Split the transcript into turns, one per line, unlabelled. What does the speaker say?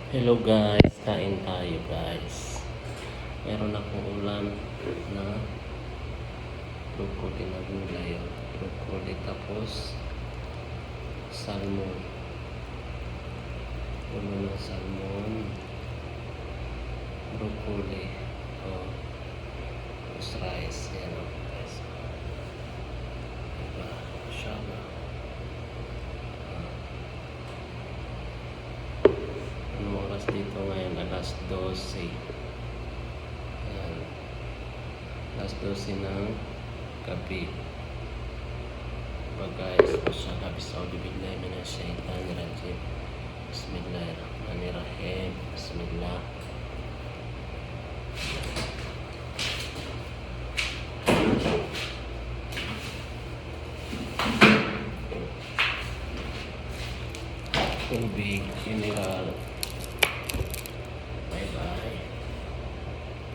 Hello guys, kain tayo guys. Meron akong ulam na broccoli na gulay. Broccoli tapos salmon. Ulo ng salmon. Broccoli. Tapos rice. Yan o guys. Diba? Mashallah. Oras dito ngayon, alas 12. Ayan. Alas 12 ng gabi. Guys, mashallah, bisaudibillahi minasyaitanirrajim. Bismillahirrahmanirrahim. Bismillah. Tubig, mineral.